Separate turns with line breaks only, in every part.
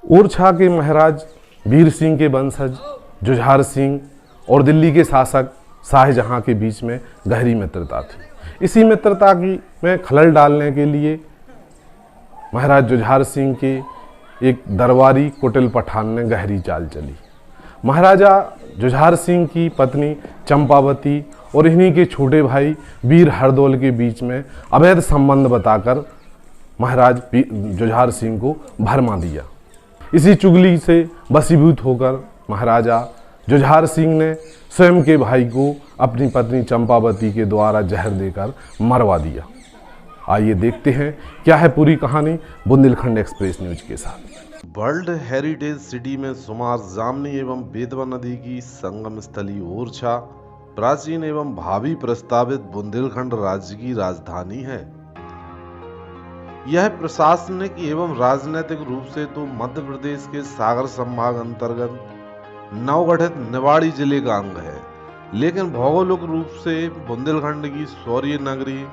ओरछा के महाराज वीर सिंह के वंशज जुझार सिंह और दिल्ली के शासक शाहजहां के बीच में गहरी मित्रता थी। इसी मित्रता की में खलल डालने के लिए महाराज जुझार सिंह के एक दरबारी कुटिल पठान ने गहरी चाल चली। महाराजा जुझार सिंह की पत्नी चंपावती और इन्हीं के छोटे भाई वीर हरदौल के बीच में अवैध संबंध बताकर महाराज जुझार सिंह को भरमा दिया। इसी चुगली से वशीभूत होकर महाराजा जुझार सिंह ने स्वयं के भाई को अपनी पत्नी चंपावती के द्वारा जहर देकर मरवा दिया। आइए देखते हैं क्या है पूरी कहानी बुंदेलखंड एक्सप्रेस न्यूज के साथ।
वर्ल्ड हेरिटेज सिटी में शुमार जामनी एवं बेतवा नदी की संगम स्थली ओरछा प्राचीन एवं भावी प्रस्तावित बुंदेलखंड राज्य की राजधानी है। यह प्रशासनिक एवं राजनीतिक रूप से तो मध्य प्रदेश के सागर संभाग अंतर्गत नवगठित निवाड़ी जिले का अंग है, लेकिन भौगोलिक रूप से बुंदेलखंड की शौर्य नगरी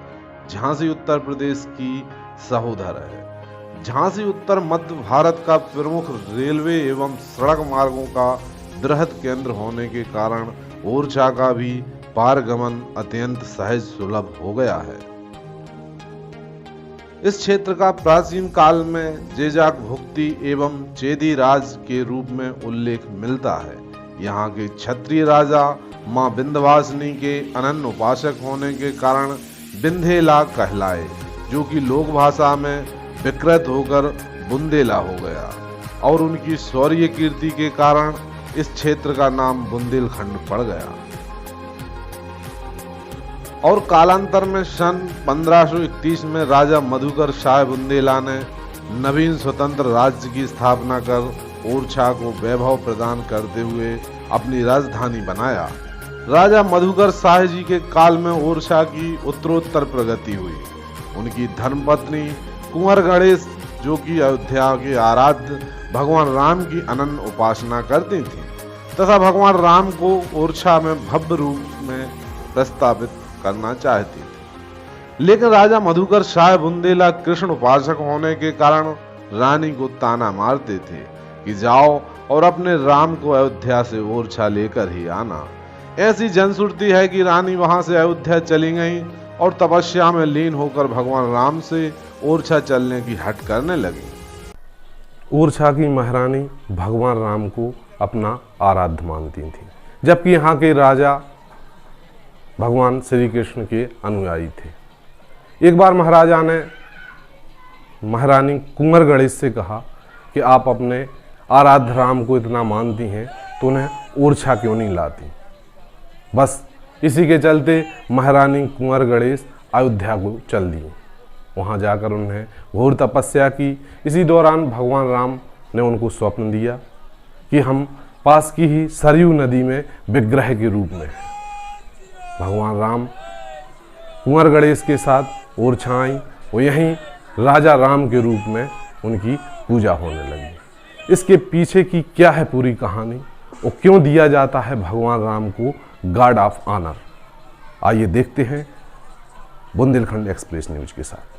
झांसी उत्तर प्रदेश की सहोदर है। झांसी उत्तर मध्य भारत का प्रमुख रेलवे एवं सड़क मार्गों का बृहद केंद्र होने के कारण ओरछा का भी पारगमन अत्यंत सहज सुलभ हो गया है। इस क्षेत्र का प्राचीन काल में जेजाक भुक्ति एवं चेदी राज के रूप में उल्लेख मिलता है। यहाँ के क्षत्रिय राजा मां विंध्यवासिनी के अनन्य उपासक होने के कारण विंध्येला कहलाए, जो कि लोक भाषा में विकृत होकर बुंदेला हो गया और उनकी शौर्य कीर्ति के कारण इस क्षेत्र का नाम बुंदेलखंड पड़ गया। और कालांतर में सन 1531 में राजा मधुकर शाह बुंदेला ने नवीन स्वतंत्र राज्य की स्थापना कर ओरछा को वैभव प्रदान करते हुए अपनी राजधानी बनाया। राजा मधुकर शाह जी के काल में ओरछा की उत्तरोत्तर प्रगति हुई। उनकी धर्मपत्नी कुंवर गणेश, जो कि अयोध्या के आराध्य भगवान राम की अनन्य उपासना करती थी तथा भगवान राम को ओरछा में भव्य रूप में प्रस्तावित करना चाहती थी, लेकिन राजा मधुकर शाह बुंदेला कृष्ण उपासक होने के कारण रानी को ताना मारते थे कि जाओ और अपने राम को अयोध्या से ओरछा लेकर ही आना। ऐसी जनश्रुति है कि रानी वहां से अयोध्या चली गई और तपस्या में लीन होकर भगवान राम से ओरछा चलने की हट करने लगी।
ओरछा की महारानी भगवान राम को अपना आराध्य मानती थी, जबकि यहाँ के राजा भगवान श्री कृष्ण के अनुयायी थे। एक बार महाराजा ने महारानी कुंवर गणेश से कहा कि आप अपने आराध्य राम को इतना मानती हैं तो उन्हें ओरछा क्यों नहीं लाती। बस इसी के चलते महारानी कुंवर गणेश अयोध्या को चल दी। वहाँ जाकर उन्हें घोर तपस्या की। इसी दौरान भगवान राम ने उनको स्वप्न दिया कि हम पास की ही सरयू नदी में विग्रह के रूप में हैं। भगवान राम कुंवर गणेश के साथ ओरछा आई और यहीं राजा राम के रूप में उनकी पूजा होने लगी। इसके पीछे की क्या है पूरी कहानी और क्यों दिया जाता है भगवान राम को गार्ड ऑफ ऑनर, आइए देखते हैं बुंदेलखंड एक्सप्रेस न्यूज के साथ।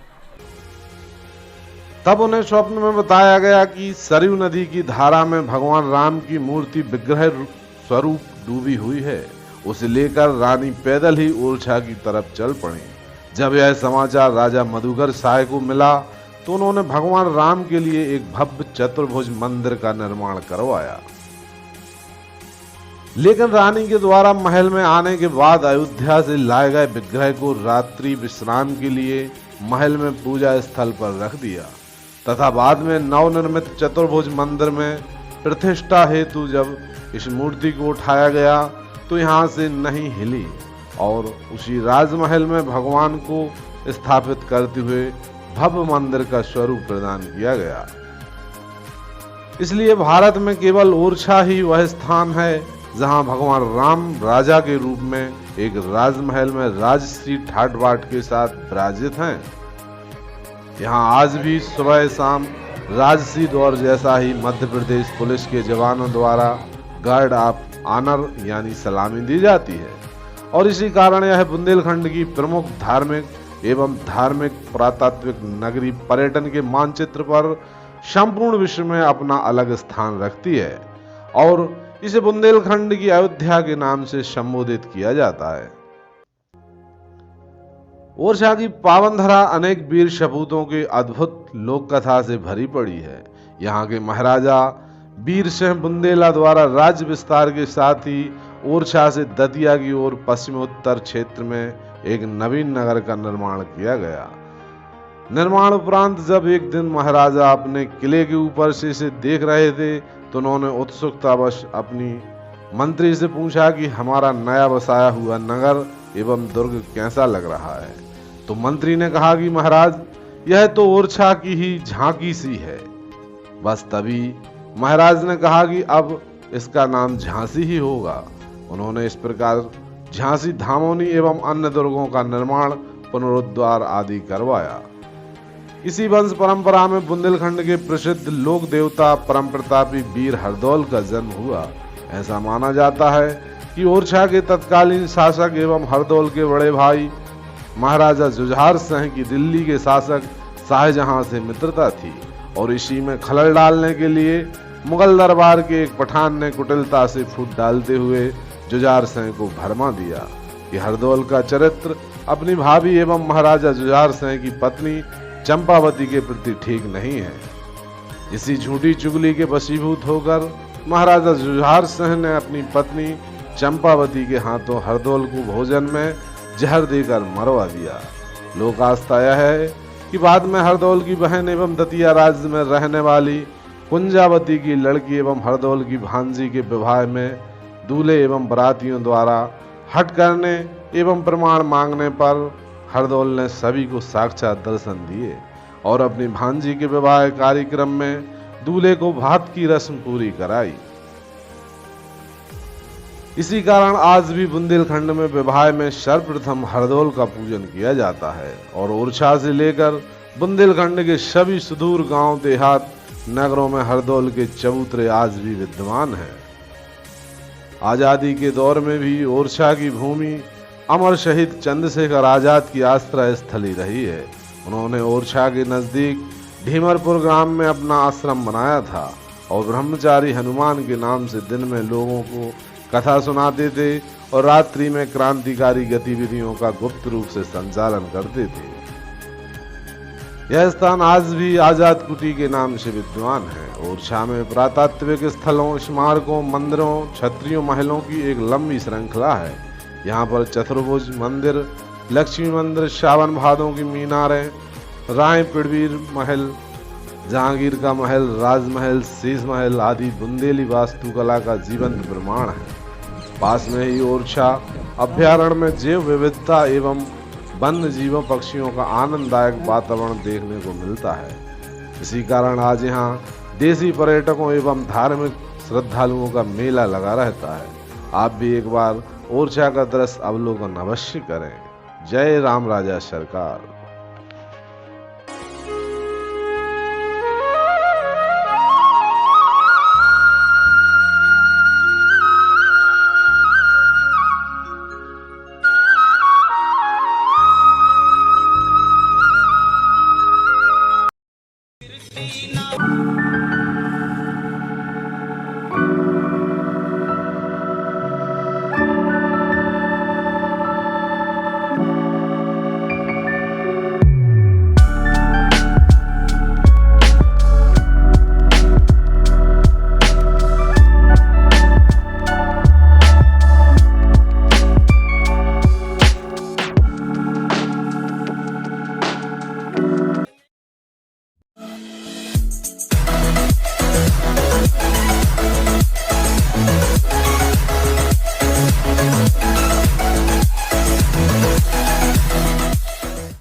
तब उन्हें स्वप्न में बताया गया कि सरयू नदी की धारा में भगवान राम की मूर्ति विग्रह स्वरूप डूबी हुई है। उसे लेकर रानी पैदल ही ओरछा की तरफ चल पड़ी। जब यह समाचार राजा मधुकर शाह को मिला तो उन्होंने भगवान राम के लिए एक भव्य चतुर्भुज मंदिर का निर्माण करवाया, लेकिन रानी के द्वारा महल में आने के बाद अयोध्या से लाए गए विग्रह को रात्रि विश्राम के लिए महल में पूजा स्थल पर रख दिया तथा बाद में नवनिर्मित चतुर्भुज मंदिर में प्रतिष्ठा हेतु जब इस मूर्ति को उठाया गया तो यहाँ से नहीं हिली और उसी राजमहल में भगवान को स्थापित करते हुए भव्य मंदिर का स्वरूप प्रदान किया गया। इसलिए भारत में केवल ओरछा ही वह स्थान है जहाँ भगवान राम राजा के रूप में एक राजमहल में राजश्री ठाट बाट के साथ विराजित हैं। यहाँ आज भी सुबह शाम राजसी दौर जैसा ही मध्य प्रदेश पुलिस के जवानों द्वारा गार्ड ऑफ ऑनर यानी सलामी दी जाती है और इसी कारण यह बुंदेलखंड की प्रमुख धार्मिक एवं धार्मिक पुरातात्विक नगरी पर्यटन के मानचित्र पर संपूर्ण विश्व में अपना अलग स्थान रखती है और इसे बुंदेलखंड की अयोध्या के नाम से संबोधित किया जाता है। ओरछा की पावन धरा अनेक वीर सपूतों के अद्भुत लोक कथा से भरी पड़ी है। यहाँ के महाराजा वीर सिंह बुंदेला द्वारा राज्य विस्तार के साथ ही ओरछा से दतिया की ओर पश्चिमोत्तर क्षेत्र में एक नवीन नगर का निर्माण किया गया। निर्माण उपरांत जब एक दिन महाराजा अपने किले के ऊपर से इसे देख रहे थे तो उन्होंने उत्सुकतावश अपनी मंत्री से पूछा कि हमारा नया बसाया हुआ नगर एवं दुर्ग कैसा लग रहा है। तो मंत्री ने कहा कि महाराज, यह तो ओरछा की ही झांकी सी है। बस तभी महाराज ने कहा कि अब इसका नाम झांसी ही होगा। उन्होंने इस प्रकार झांसी धामोनी एवं अन्य दुर्गों का निर्माण, पुनरुद्धार आदि करवाया। इसी वंश परंपरा में बुंदेलखंड के प्रसिद्ध लोक देवता परम प्रतापी वीर हरदौल का जन्म हुआ। ऐसा माना जाता है कि ओरछा के तत्कालीन शासक एवं हरदौल के बड़े भाई महाराजा जुझार सिंह की दिल्ली के शासक शाहजहां से मित्रता थी और इसी में खलल डालने के लिए मुगल दरबार के एक पठान ने कुटिलता से फूट डालते हुए जुझार सिंह को भरमा दिया कि हरदौल का चरित्र अपनी भाभी एवं महाराजा जुझार सिंह की पत्नी चंपावती के प्रति ठीक नहीं है। इसी झूठी चुगली के वशीभूत होकर महाराजा जुझार सिंह ने अपनी पत्नी चंपावती के हाथों हरदौल को भोजन में जहर देकर मरवा दिया। लोक आस्था यह है कि बाद में हरदौल की बहन एवं दतिया राज्य में रहने वाली कुंजावती की लड़की एवं हरदौल की भांजी के विवाह में दूल्हे एवं बरातियों द्वारा हट करने एवं प्रमाण मांगने पर हरदौल ने सभी को साक्षात दर्शन दिए और अपनी भांजी के विवाह कार्यक्रम में दूल्हे को भात की रस्म पूरी कराई। इसी कारण आज भी बुंदेलखंड में विवाह में सर्वप्रथम हरदौल का पूजन किया जाता है और ओरछा से लेकर बुंदेलखंड के सभी सुदूर गांव देहात नगरों में हरदौल के चबूतरे आज भी विद्यमान हैं। आजादी के दौर में भी ओरछा की भूमि अमर शहीद चंद्रशेखर आजाद की आश्रय स्थली रही है। उन्होंने ओरछा के नजदीक ढीमरपुर ग्राम में अपना आश्रम बनाया था और ब्रह्मचारी हनुमान के नाम से दिन में लोगों को कथा सुनाते थे और रात्रि में क्रांतिकारी गतिविधियों का गुप्त रूप से संचालन करते थे। यह स्थान आज भी आजाद कुटी के नाम से विद्यमान है। ओरछा में पुरातात्विक स्थलों, स्मारकों, मंदिरों, क्षत्रियों महलों की एक लंबी श्रृंखला है। यहाँ पर चतुर्भुज मंदिर, लक्ष्मी मंदिर, श्रावण भादों की मीनारें, राय पिड़वीर महल, जहांगीर का महल, राजमहल, शीश महल आदि बुंदेली वास्तुकला का जीवंत प्रमाण है। पास में ही ओरछा अभ्यारण्य में जैव विविधता एवं वन्य जीवों पक्षियों का आनंददायक वातावरण देखने को मिलता है। इसी कारण आज यहाँ देशी पर्यटकों एवं धार्मिक श्रद्धालुओं का मेला लगा रहता है। आप भी एक बार ओरछा का दृश्य अवलोकन अवश्य करें। जय राम राजा सरकार।